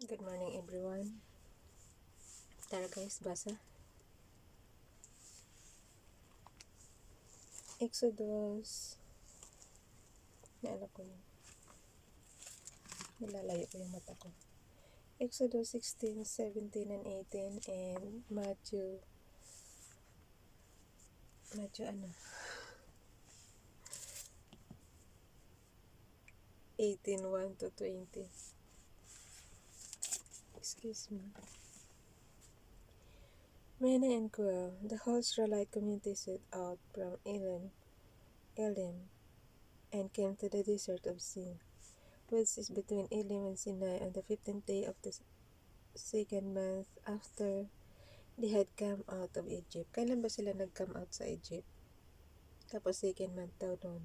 Good morning everyone. Tara guys, basa. Exodus. Naalala ko yun. Nilalayo ko yung mata ko. Exodus 16, 17, and 18 and Matthew 18, 1 to 20. Excuse me. Mena and Quail, the whole Israelite community set out from Elim, and came to the desert of Sin, which is between Elim and Sinai, on the 15th day of the second month after they had come out of Egypt. Kailan ba sila nag-come out sa Egypt? Tapos second month daw doon.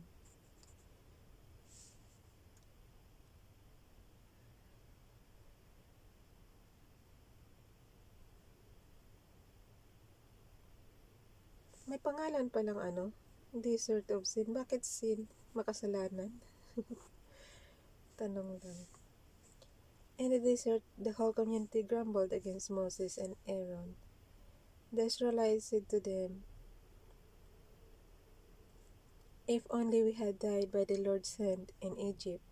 May pangalan pa lang Desert of Sin. Bakit Sin? Makasalanan? Tanong lang. In the desert, the whole community grumbled against Moses and Aaron. The Israelites said to them, "If only we had died by the Lord's hand in Egypt.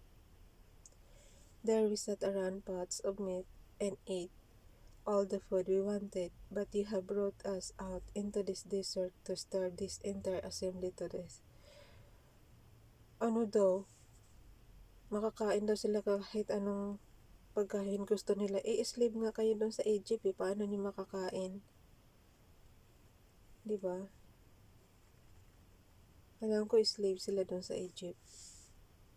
There we sat around pots of meat and ate all the food we wanted, but you have brought us out into this desert to starve this entire assembly to death." Makakain daw sila kahit anong pagkain gusto nila. Slave nga kayo doon sa Egypt paano niyo makakain? Diba? Alam ko slave sila doon sa Egypt.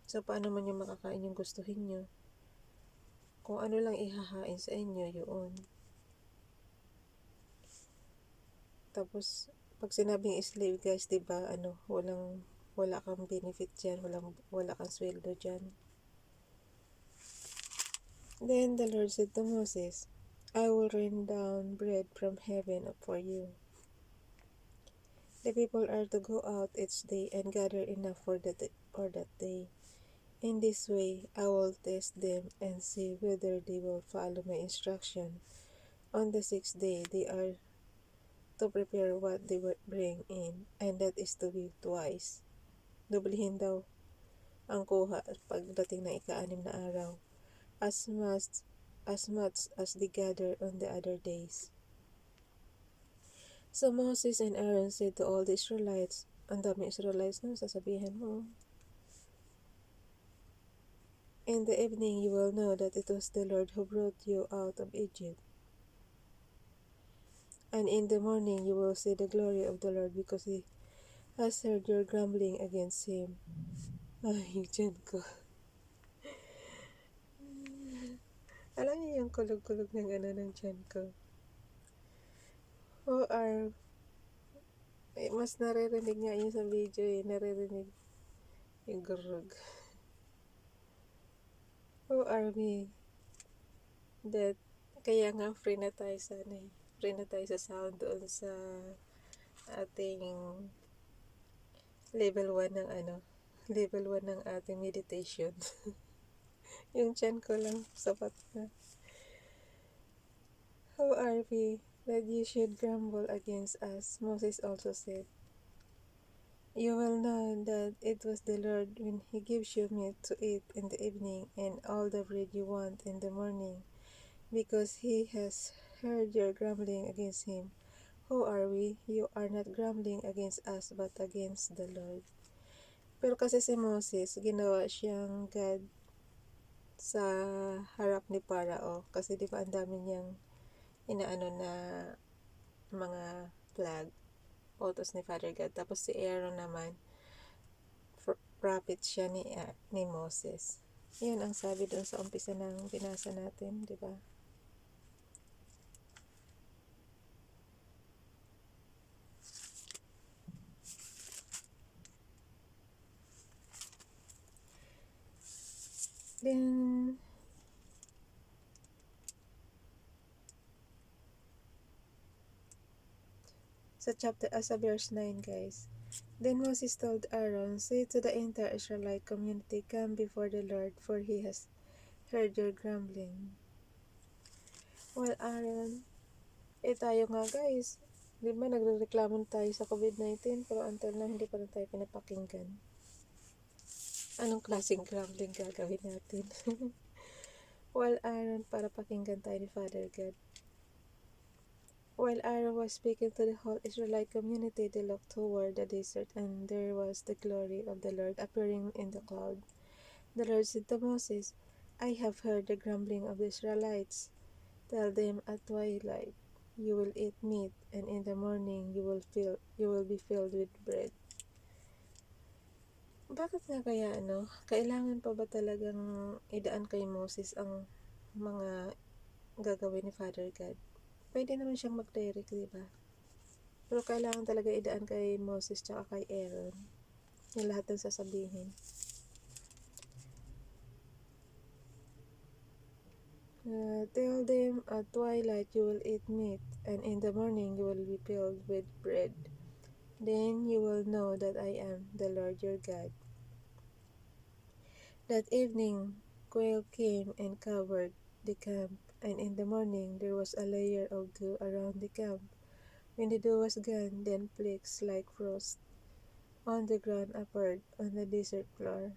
So paano man yung makakain yung gustuhin nyo? Kung ano lang ihahain sa inyo, yun. Tapos, pag sinabing slave guys, diba, wala kang benefit dyan, wala kang sweldo dyan. Then the Lord said to Moses, "I will rain down bread from heaven for you. The people are to go out each day and gather enough for that day. In this way, I will test them and see whether they will follow my instruction. On the sixth day, they are to prepare what they bring in, and that is to be twice. Dublihin daw ang kuha pagdating ng ika-6 na araw, as much as they gather on the other days." So Moses and Aaron said to all the Israelites, ang dami Israelites no, sasabihin mo, "In the evening you will know that it was the Lord who brought you out of Egypt. And in the morning you will see the glory of the Lord, because He has heard your grumbling against Him." Ay, dyan ko. Alam niyo yung kulog-kulog ng dyan ko. Mas naririnig nga yun sa video naririnig yung gurug. Who are we? Kaya nga free na tayo sa sound doon sa ating level 1 ng ating meditation. Yung chan ko lang sapat na. Who are we that you should grumble against us? Moses also said, "You will know that it was the Lord when He gives you meat to eat in the evening and all the bread you want in the morning, because He has heard your grumbling against Him. Who are we? You are not grumbling against us, but against the Lord." Pero kasi si Moses, ginawa siyang God sa harap ni Parao. Kasi di ba ang dami niyang inaano na mga flag, utos ni Father God. Tapos si Aaron naman, prophet siya ni Moses. Yun ang sabi doon sa umpisa ng binasa natin, di ba? Then, sa verse 9 guys. Then Moses told Aaron, "Say to the entire Israelite community, come before the Lord, for He has heard your grumbling." Well, Aaron, tayo nga guys, di ba nagrereklamo tayo sa COVID-19 pero until na hindi pa rin tayo pinapakinggan. Anong klaseng grumbling gagawin natin? Well, Aaron, para pakinggan tayo ni Father God. While Aaron was speaking to the whole Israelite community, they looked toward the desert, and there was the glory of the Lord appearing in the cloud. The Lord said to Moses, I have heard the grumbling of the Israelites. Tell them at twilight, you will eat meat, and in the morning you will be filled with bread. Bakit nga kaya kailangan pa ba talagang idaan kay Moses ang mga gagawin ni Father God? Pwede naman siyang mag-direct, di ba? Pero kailangan talaga idaan kay Moses tsaka kay Aaron yung lahat ng sasabihin. Tell them at twilight you will eat meat, and in the morning you will be filled with bread. Then you will know that I am the Lord your God. That evening, quail came and covered the camp, and in the morning there was a layer of dew around the camp. When the dew was gone, then flakes like frost on the ground appeared on the desert floor.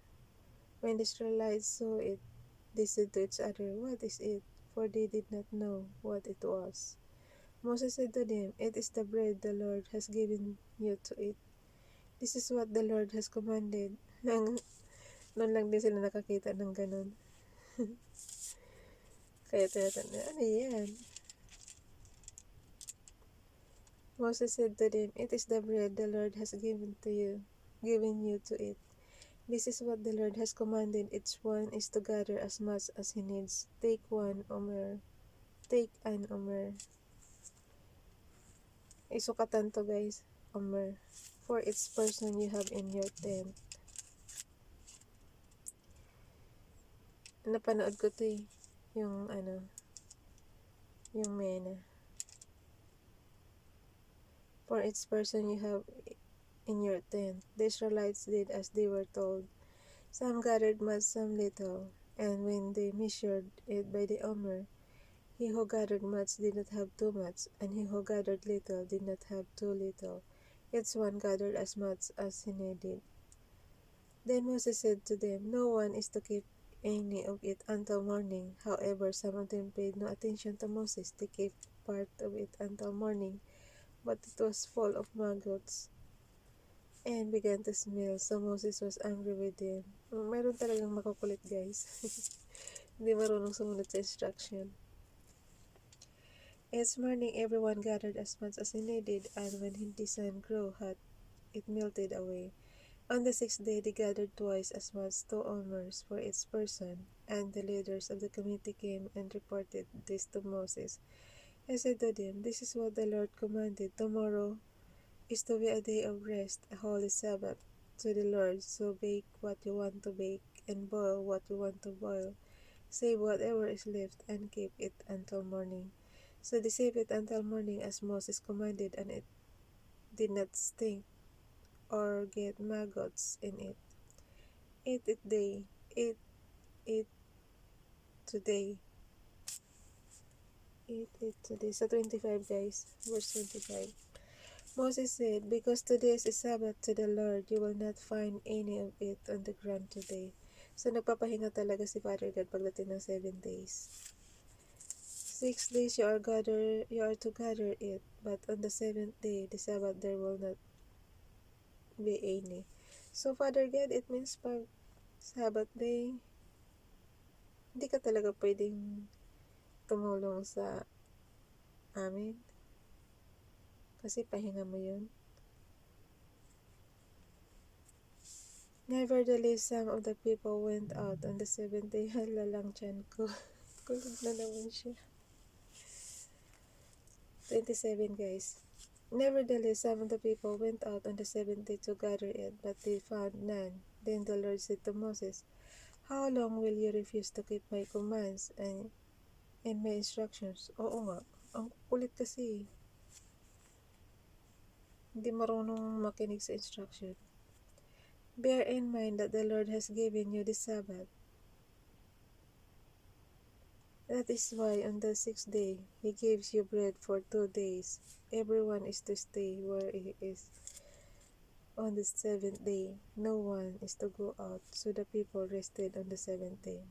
When the Israelites saw it, they said to each other, What is it? For they did not know what it was. Moses said to them, It is the bread the Lord has given you to eat. This is what the Lord has commanded. Noon lang din sila nakakita ng ganun. Kaya tinatanda, ano yan? Moses said to them, It is the bread the Lord has given you to eat. This is what the Lord has commanded. Each one is to gather as much as he needs. Take an omer. Isukatan to guys, omer. For each person you have in your tent. Napanood ko to yung yung mena. For each person you have in your tent. The Israelites did as they were told. Some gathered much, some little, and when they measured it by the omer, he who gathered much did not have too much, and he who gathered little did not have too little. Each one gathered as much as he needed. Then Moses said to them, No one is to keep any of it until morning. However, some of them paid no attention to Moses. They kept part of it until morning, but it was full of maggots and began to smell. So Moses was angry with them. Mayroon talagang makukulit guys. Hindi marunong sumunod sa instruction. Each morning everyone gathered as much as he needed, and when the sun grew hot, it melted away. On the sixth day they gathered twice as much, 2 omers for each person, and the leaders of the committee came and reported this to Moses. He said to them, This is what the Lord commanded. Tomorrow is to be a day of rest, a holy Sabbath to the Lord. So bake what you want to bake, and boil what you want to boil. Save whatever is left, and keep it until morning. So they saved it until morning as Moses commanded, and it did not stink or get maggots in it. Eat it today. Eat it today. So 25 guys, verse 25. Moses said, Because today is a Sabbath to the Lord, you will not find any of it on the ground today. So nagpapahinga talaga si Father God pagdating ng 7 days. 6 days you are to gather it, but on the 7th day, the Sabbath, there will not be any. So Father God, it means pag Sabbath day, hindi ka talaga pwedeng tumulong sa amin. Kasi pahinga mo yun. Nevertheless, some of the people went out on the 7th day. Hala lang tiyan ko. Kulog na naman siya. 27 guys. Nevertheless, some of the people went out on the 7th day to gather it, but they found none. Then the Lord said to Moses, How long will you refuse to keep my commands and my instructions? Oo nga, ang kulit kasi. Hindi marunong makinig sa instruction. Bear in mind that the Lord has given you the Sabbath. That is why on the sixth day he gives you bread for 2 days. Everyone is to stay where he is. On the seventh day, no one is to go out, so the people rested on the seventh day.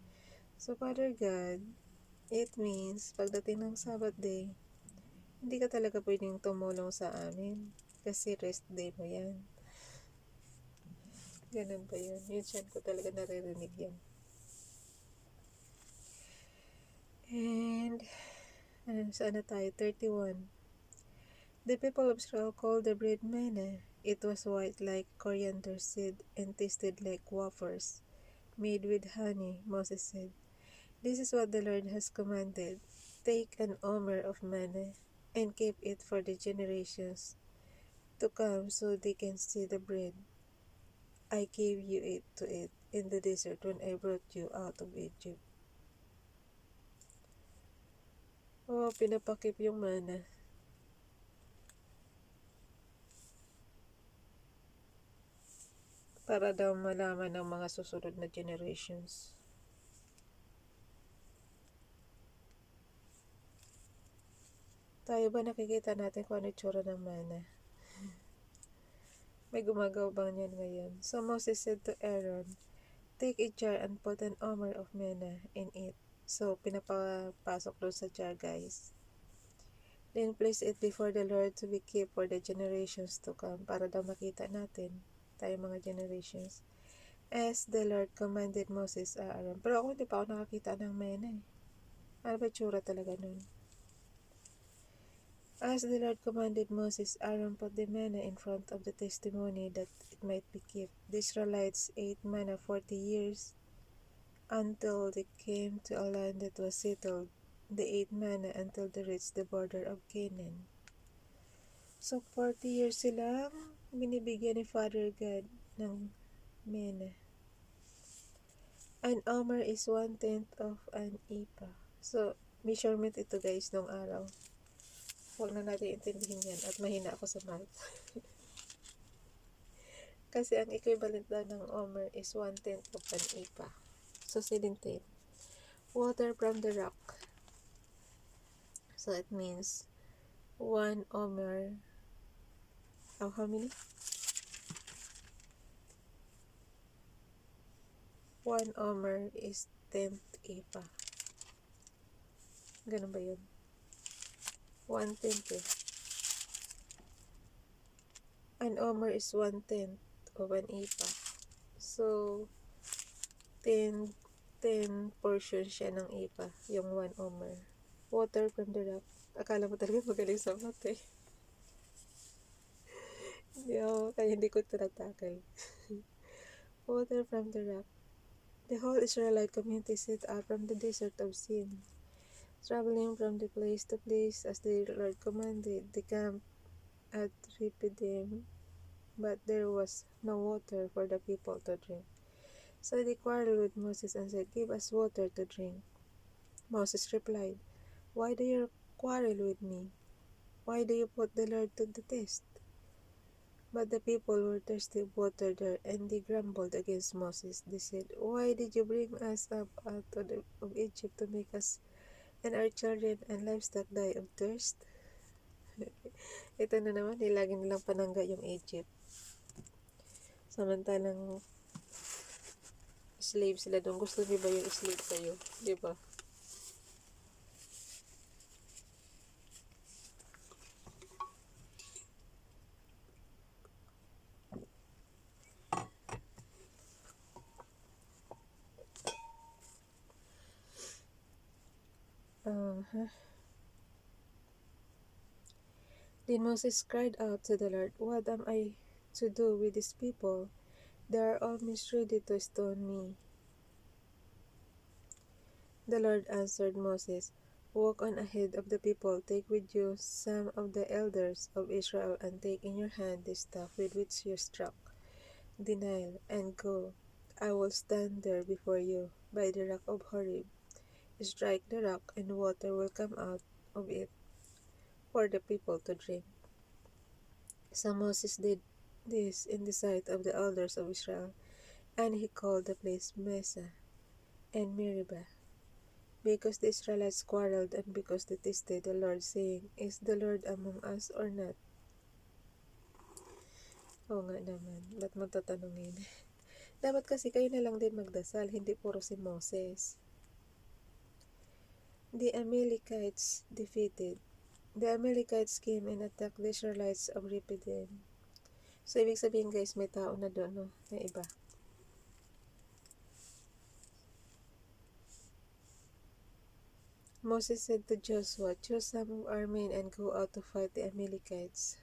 So, Father God, it means, pagdating ng Sabbath day, hindi ka talaga pwedeng tumulong sa amin. Kasi rest day mo yan. Ganun ba yun? Yun siya ko talaga naririnig yan. And, saan na tayo? 31. The people of Israel called the bread manna. It was white like coriander seed and tasted like wafers made with honey. Moses said, "This is what the Lord has commanded. Take an omer of manna and keep it for the generations to come so they can see the bread I gave you it to eat in the desert when I brought you out of Egypt." Oh, pinapakip yung mana. Para daw malaman ng mga susunod na generations. Tayo ba nakikita natin kung ano itsura ng mana? May gumagawa bang yan ngayon? So Moses said to Aaron, "Take a jar and put an omer of manna in it." So, pinapapasok doon sa jar, guys. Then, place it before the Lord to be kept for the generations to come. Para daw makita natin, tayo mga generations. As the Lord commanded Moses, Aaron. Pero ako hindi pa ako nakakita ng manna eh. Ano ba itsura talaga nun? As the Lord commanded Moses, Aaron put the manna in front of the testimony that it might be kept. The Israelites ate manna 40 years until they came to a land that was settled. They ate manna until they reached the border of Canaan. So, 40 years silang binibigyan ni Father God ng manna. An omer is 1/10 of an ephah. So, measurement ito guys nung araw. Huwag na natin intindihin yan at mahina ako sa math. Kasi ang equivalent daw ng omer is 1/10 of an ephah. So, 17. Water from the rock. So, it means 1 omer. Oh, how many? 1 omer is 10th ephah. Ganun ba yun? 1/10 eh. An omer is 1/10 of an ephah. So, 10 portion siya ng ephah, yung 1 omer. Water from the rock. Akala mo talaga magaling sa math eh. Kaya hindi ko tinatakal. Water from the rock. The whole Israelite community set out from the desert of Sin, traveling from the place to place as the Lord commanded. They camped at Rephidim, but there was no water for the people to drink. So they quarreled with Moses and said, "Give us water to drink." Moses replied, "Why do you quarrel with me? Why do you put the Lord to the test?" But the people were thirsty of water there, and they grumbled against Moses. They said, "Why did you bring us up out of Egypt to make us and our children and livestock die of thirst?" Ito na naman, lagi nilang panangga yung Egypt. Samantalang slave sila doon. Gusto niyo ba yung slave kayo? Di ba? Then Moses cried out to the Lord, "What am I to do with these people? They are almost ready to stone me." The Lord answered Moses, "Walk on ahead of the people, take with you some of the elders of Israel, and take in your hand the staff with which you struck the Nile, and go. I will stand there before you by the rock of Horeb. Strike the rock, and water will come out of it for the people to drink." So Moses did this in the sight of the elders of Israel, and he called the place Mesa and Meribah. because the Israelites quarreled and because they tested the Lord, saying, "Is the Lord among us or not?" Oo nga naman, ba't mo tatanungin? Dapat kasi kayo na lang din magdasal, hindi puro si Moses. The Amalekites defeated. The Amalekites came and attacked the Israelites of Rephidim. So, ibig sabihin guys, may tao na doon, no? Na iba. Moses said to Joshua, "Choose some of our men and go out to fight the Amalekites."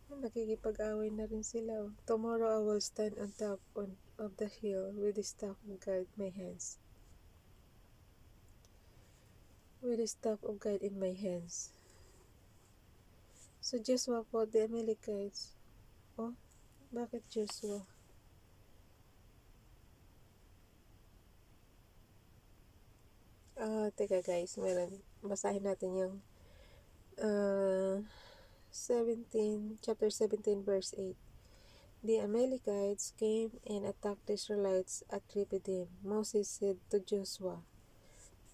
Nakikipag-away na rin sila. Oh. "Tomorrow I will stand on top of the hill with the staff of God in my hands." With the staff of God in my hands. So Joshua fought the Amalekites. Oh, bakit Joshua? Teka guys, basahin natin yung chapter 17 verse 8. The Amalekites came and attacked the Israelites at Rephidim. Moses said to Joshua,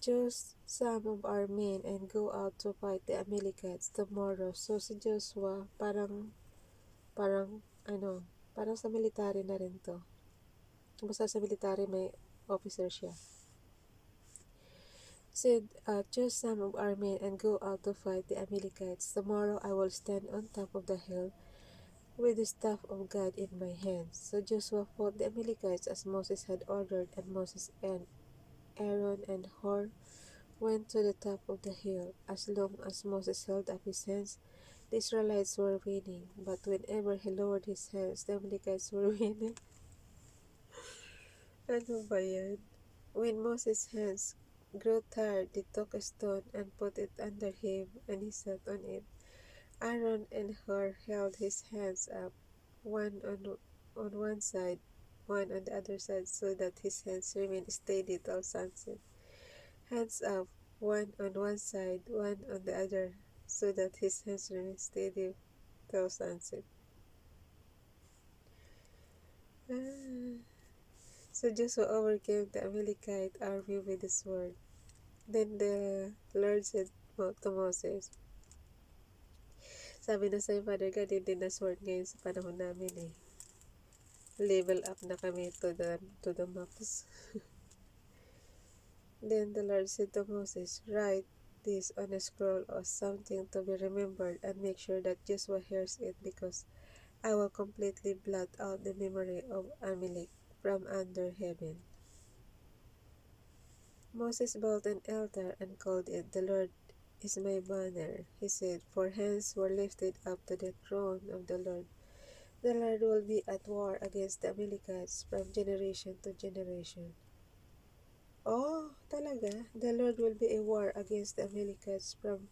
"Choose some of our men and go out to fight the Amalekites tomorrow." So si Joshua, parang sa military na rin to. Basta sa military may officer siya. Said, "Choose some of our men and go out to fight the Amalekites. Tomorrow I will stand on top of the hill with the staff of God in my hands." So Joshua fought the Amalekites as Moses had ordered, and Moses and Aaron and Hur went to the top of the hill. As long as Moses held up his hands, the Israelites were winning, but whenever he lowered his hands, the Amalekites were winning. Ano ba yan? When Moses' hands grew tired, he took a stone and put it under him, and he sat on it. Aaron and Hur held his hands up, one on one side, one on the other side, so that his hands remained steady till sunset. Hands up, one on one side, one on the other, so that his hands remained steady till sunset. So Joshua overcame the Amalekite army with the sword. Then the Lord said to Moses, sabi na sa'yo, Father God, hindi na sword ngayon sa panahon namin eh. Level up na kami to the max. Then the Lord said to Moses, "Write this on a scroll or something to be remembered, and make sure that Joshua hears it, because I will completely blot out the memory of Amalek from under heaven." Moses built an altar and called it, "The Lord is my banner," he said, "for hands were lifted up to the throne of the Lord. The Lord will be at war against the Amalekites from generation to generation." Oh, talaga? The Lord will be a war against the Amalekites from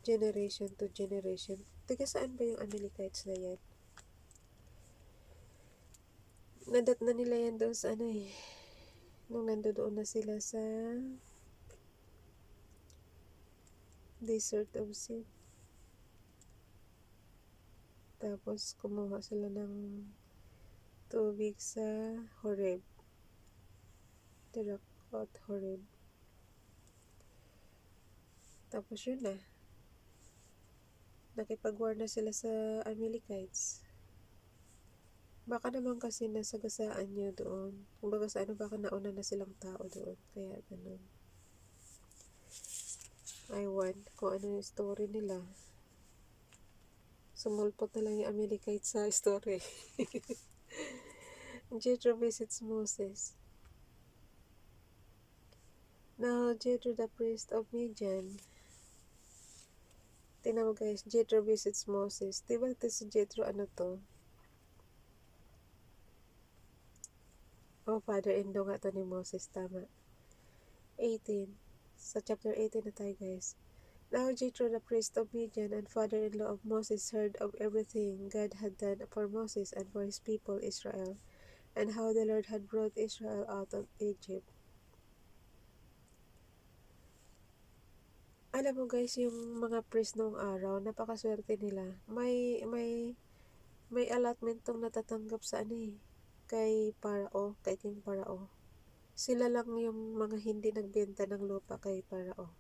generation to generation. Taga saan ba yung Amalekites na yan? Nadat na nila yan doon sa nung nandoon na sila sa Desert of Sin. Tapos kumuha sila ng tubig sa Horeb. Tirakot Horeb. Tapos yun na. Nakipag-war na sila sa Amalekites. Baka naman kasi nasagasaan nyo doon. Kung baga sa baka nauna na silang tao doon. Kaya ganun. Ewan kung ano yung story nila. Sumulpot na lang yung Amalekites sa story. Jethro visits Moses. Now Jethro, the priest of Midian. Tingnan mo guys, Jethro visits Moses. Diba ito si Jethro, ano to? Oh, father-in-law nga to ni Moses, tama. 18. Sa chapter 18 na tayo guys. Now Jethro, the priest of Midian and father-in-law of Moses, heard of everything God had done for Moses and for his people Israel, and how the Lord had brought Israel out of Egypt. Alam mo guys, yung mga priest noong araw, napakaswerte nila. May allotment tong natatanggap sa kay Parao, kay King Parao. Sila lang yung mga hindi nagbenta ng lupa kay Parao.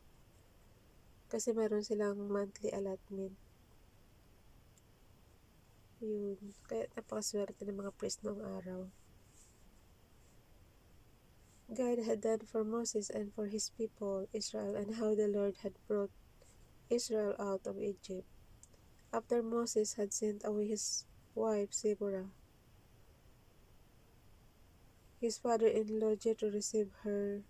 Kasi meron silang monthly allotment. Yun. Kaya napakaswerte ng mga priest noong araw. God had done for Moses and for his people, Israel, and how the Lord had brought Israel out of Egypt. After Moses had sent away his wife Zipporah, his father-in-law Jethro received her.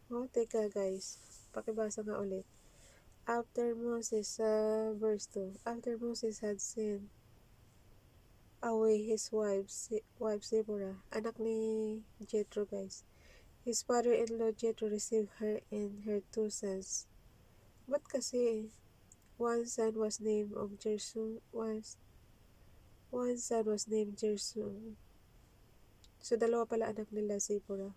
Oh, teka guys. Pakibasa nga ulit. After Moses, verse 2, after Moses had sent away his wife Zipporah, anak ni Jethro guys. His father-in-law Jethro received her and her two sons. Ba't kasi one son was named Gershom. So dalawa pala anak nila Zipporah.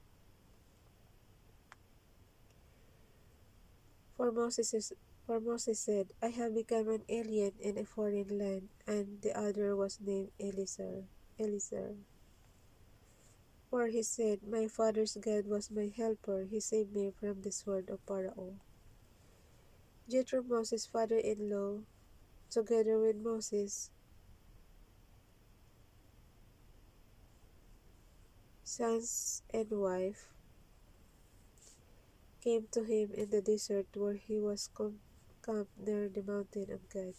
For Moses said, I have become an alien in a foreign land, and the other was named Eliezer. For he said, my father's God was my helper, he saved me from the sword of Pharaoh. Jethro, Moses' father-in-law, together with Moses' sons and wife, came to him in the desert where he was camped near the mountain of God.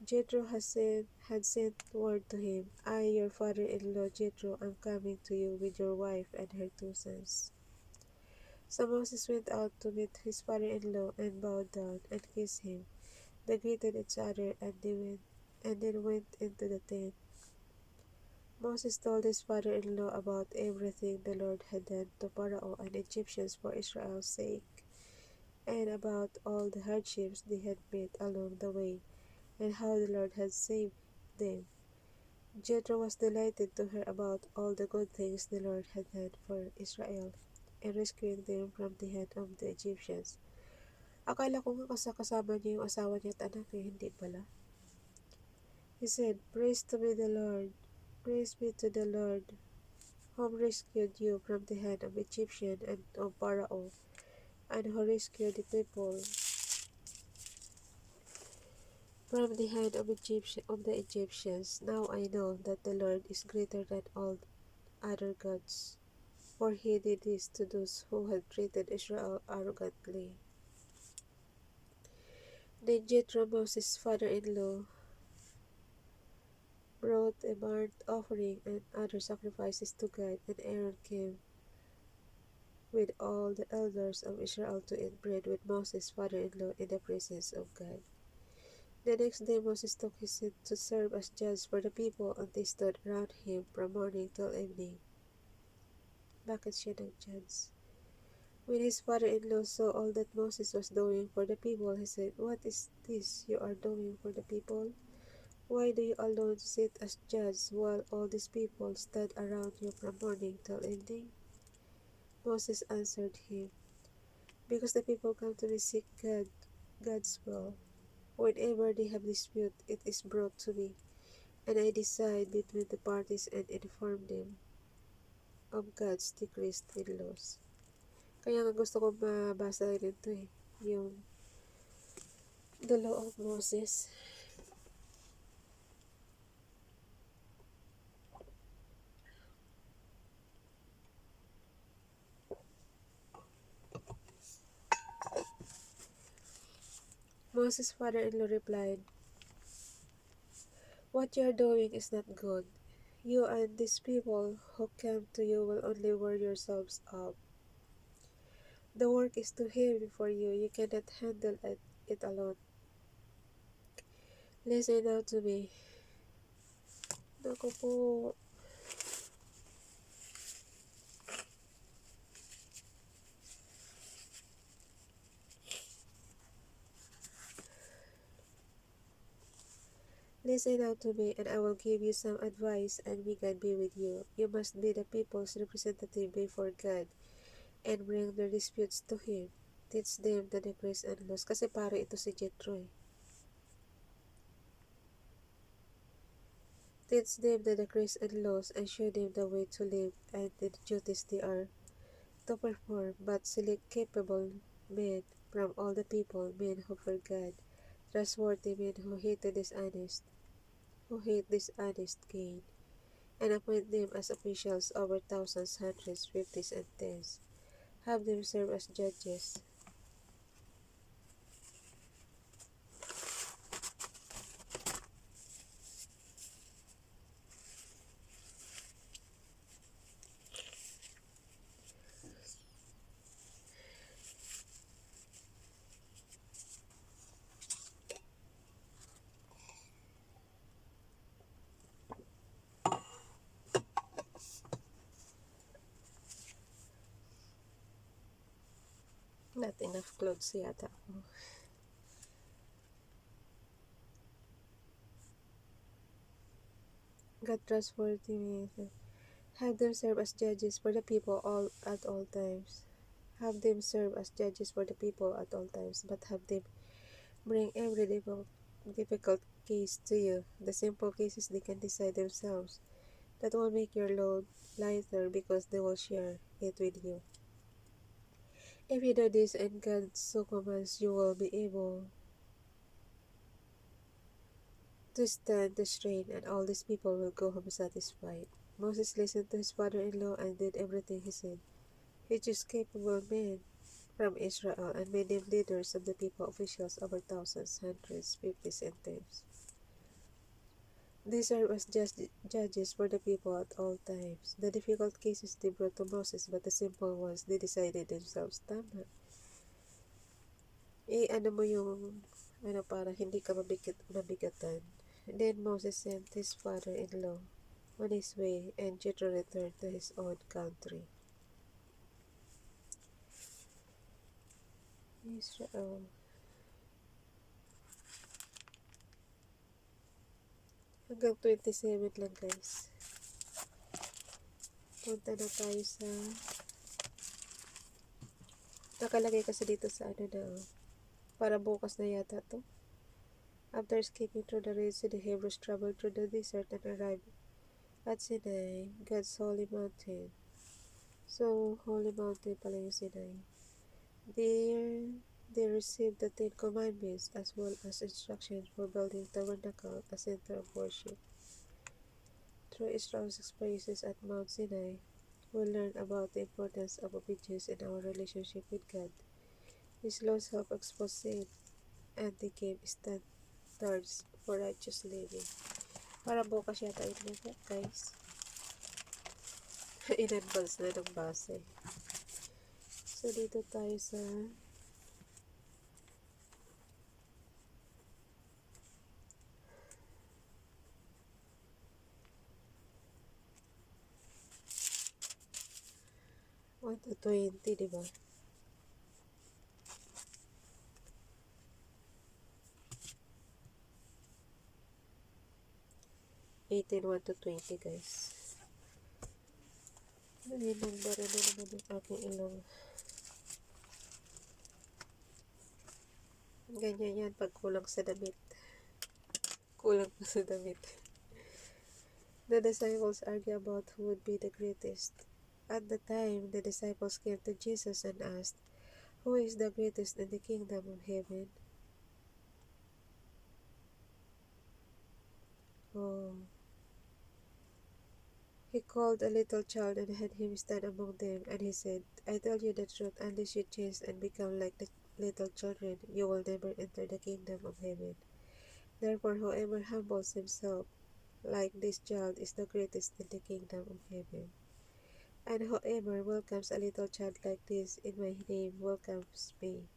Jethro had sent word to him, I, your father-in-law Jethro, am coming to you with your wife and her two sons. So Moses went out to meet his father-in-law and bowed down and kissed him. They greeted each other and then went into the tent. Moses told his father-in-law about everything the Lord had done to Pharaoh and Egyptians for Israel's sake, and about all the hardships they had met along the way, and how the Lord had saved them. Jethro was delighted to hear about all the good things the Lord had done for Israel in rescuing them from the hand of the Egyptians. Akala ko nga kasama niya yung asawa niya at anak niya, hindi pala. He said, Praise be to the Lord, whom rescued you from the hand of Egyptian and of Pharaoh, and who rescued the people from the hand of the Egyptians. Now I know that the Lord is greater than all other gods, for he did this to those who had treated Israel arrogantly. Then Jethro, Moses' father-in-law, brought a burnt offering and other sacrifices to God, and Aaron came with all the elders of Israel to eat bread with Moses' father-in-law in the presence of God. The next day Moses took his seat to serve as judge for the people, and they stood around him from morning till evening. Bakit siya nag-judge? When his father-in-law saw all that Moses was doing for the people, he said, What is this you are doing for the people? Why do you alone sit as judge while all these people stand around you from morning till evening? Moses answered him, Because the people come to me seek God's will. Whenever they have dispute, it is brought to me, and I decide between the parties and inform them of God's decrees and laws. Kaya nga gusto ko mabasa rin ito yung the law of Moses. Moses' father-in-law replied, What you are doing is not good. You and these people who come to you will only wear yourselves out. The work is too heavy for you. You cannot handle it alone. Listen now to me. Naku po. Listen now to me, and I will give you some advice, and may God be with you. You must be the people's representative before God, and bring their disputes to Him. Teach them the decrees and laws. Kasi pare ito si Jethro . Teach them the decrees and laws, and show them the way to live and the duties they are to perform, but select capable men from all the people, men who fear God, trustworthy men who hate dishonest gain, and appoint them as officials over thousands, hundreds, fifties, and tens. Have them serve as judges. Not enough clothes yata ako. God trustworthy men. Have them serve as judges for the people at all times. Have them serve as judges for the people at all times, but have them bring every difficult case to you. The simple cases they can decide themselves. That will make your load lighter because they will share it with you. If you do this and God so commands, you will be able to stand the strain, and all these people will go home satisfied. Moses listened to his father-in-law and did everything he said. He chose capable men from Israel and made them leaders of the people, officials over thousands, hundreds, fifties, and tens. They served as judges for the people at all times. The difficult cases they brought to Moses, but the simple ones they decided themselves. Tama. Ano mo yung, para hindi ka mabigatan. Then Moses sent his father-in-law on his way, and Jethro returned to his own country. Israel. Hanggang 27 lang guys. Punta na tayo sa nakalagay kasi dito sa ano na para bukas na yata to. After escaping through the Red Sea, the Hebrews traveled through the desert and arrived at Sinai, God's holy mountain. So, holy mountain pala yung Sinai. There, they received the Ten Commandments as well as instructions for building tabernacle, a center of worship. Through Israel's experiences at Mount Sinai, we learn about the importance of obedience in our relationship with God. These laws help expose sin and they gave standards for righteous living. Para bukas yata ito po, guys. In-advance na ng base. So, dito tayo sa one to 20, diba? 18, 1 to 20, guys. Nagbara na naman yung aking ilong. Ganyan yan pag kulang sa damit. Kulang pa sa damit. The disciples argue about who would be the greatest. At the time, the disciples came to Jesus and asked, "Who is the greatest in the kingdom of heaven?" Oh. He called a little child and had him stand among them, and he said, "I tell you the truth, unless you change and become like the little children, you will never enter the kingdom of heaven. Therefore, whoever humbles himself like this child is the greatest in the kingdom of heaven. And whoever welcomes a little child like this in my name welcomes me.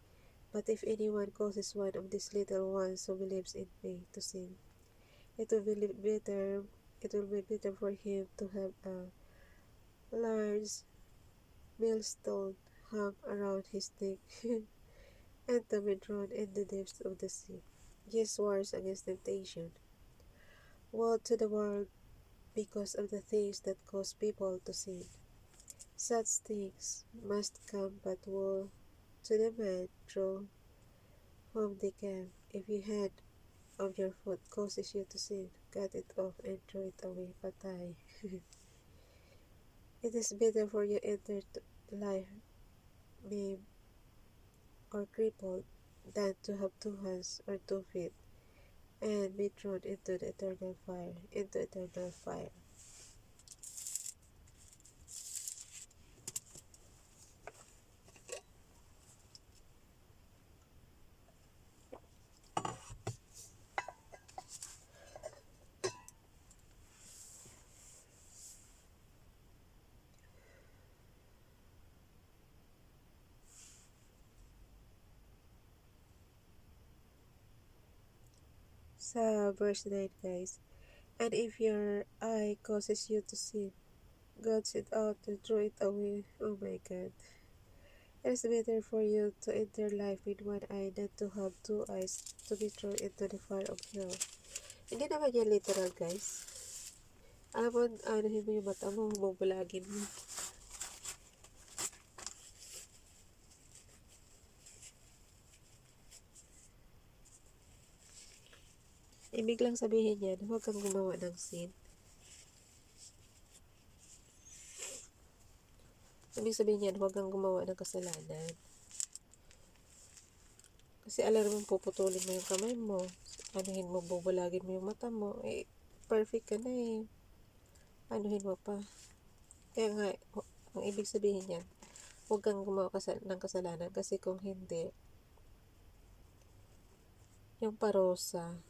But if anyone causes one of these little ones who believes in me to sin, it will be better for him to have a large millstone hung around his neck and to be thrown in the depths of the sea." Jesus wars against temptation. Woe to the world because of the things that cause people to sin. Such things must come, but woe to the man through whom they come, if your hand of your foot causes you to sin, cut it off and throw it away. Patay. It is better for you enter life maimed or crippled than to have 2 hands or 2 feet and be thrown into the eternal fire. Into eternal fire. Sa verse 9, guys. And if your eye causes you to sin, gouge it out and throw it away. Oh my God. It is better for you to enter life with one eye than to have 2 eyes to be thrown into the fire of hell. Hindi naman yan literal, guys. Alam mo, ano mo yung mata mo, bubulagin mo. Ibig lang sabihin yan, huwag kang gumawa ng sin. Ibig sabihin yan, huwag kang gumawa ng kasalanan. Kasi alam mo, puputulin mo yung kamay mo, anuhin mo, bubulagin mo yung mata mo, eh, perfect ka na eh. Anuhin mo pa. Kaya nga, ang ibig sabihin yan, huwag kang gumawa ng kasalanan kasi kung hindi, yung parusa,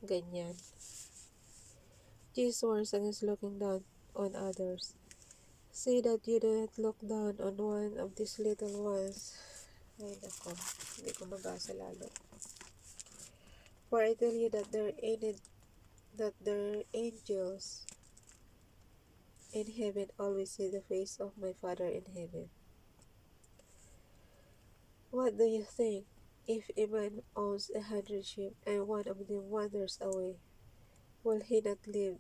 ganyan. Jesus warns against looking down on others. Say that you do not look down on one of these little ones. Ay nako, hindi ko mabasa lalo. For I tell you that there are angels in heaven always see the face of my Father in heaven. What do you think? If a man owns 100 sheep and one of them wanders away, will he not leave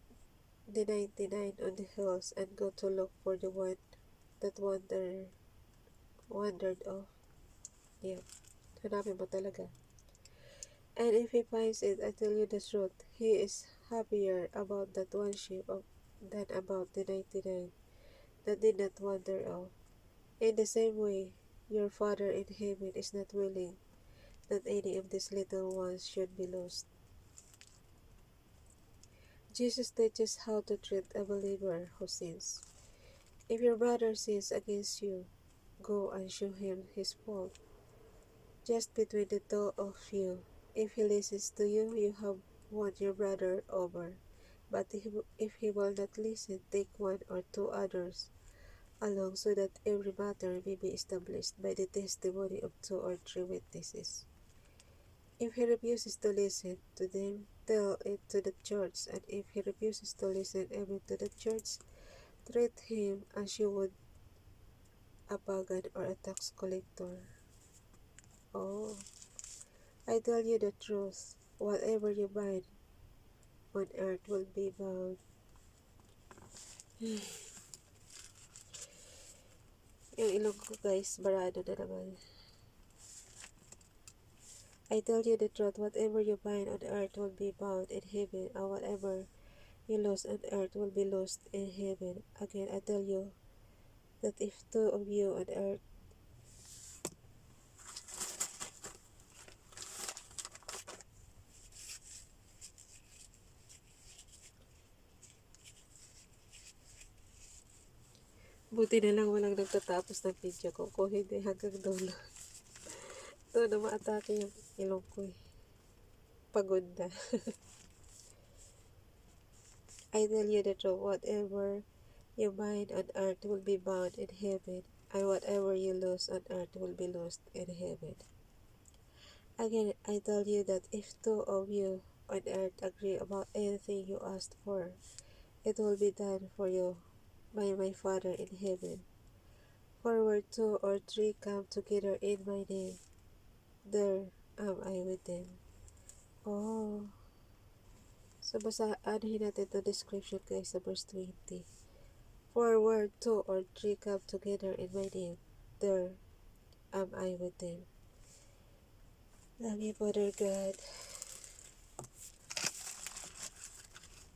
the 99 on the hills and go to look for the one that wandered off? Yeah, hanapin mo talaga. And if he finds it, I tell you the truth, he is happier about that one sheep than about the 99 that did not wander off. In the same way, your Father in heaven is not willing that any of these little ones should be lost. Jesus teaches how to treat a believer who sins. If your brother sins against you, go and show him his fault. Just between the two of you, if he listens to you, you have won your brother over. But if he will not listen, take one or two others along so that every matter may be established by the testimony of 2 or 3 witnesses. If he refuses to listen to them, tell it to the church, and if he refuses to listen even to the church, treat him as you would a pagan or a tax collector. Oh, I tell you the truth, whatever you bind on earth will be bound. Yung ilong ko guys, barado na naman. I tell you the truth, whatever you bind on earth will be bound in heaven, and whatever you lose on earth will be lost in heaven. Again, I tell you that if 2 of you on earth buti na lang walang nagtatapos ng video ko, kung hindi hanggang dulo. Ito na maatake yung ilong ko eh. Pagod na. I tell you the truth, whatever you bind on earth will be bound in heaven, and whatever you lose on earth will be lost in heaven. Again, I tell you that if 2 of you on earth agree about anything you asked for, it will be done for you by my Father in heaven. For where 2 or 3 come together in my name, there am I with them. Oh. So, anuhin natin ito description guys sa verse 20. For where 2 or 3 come together in my name, there am I with them. Love you, Father God.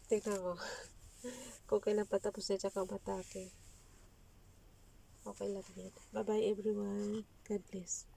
Tignan mo. Kung kailan patapos na tsaka batake. Okay lang yan. Bye-bye everyone. God bless.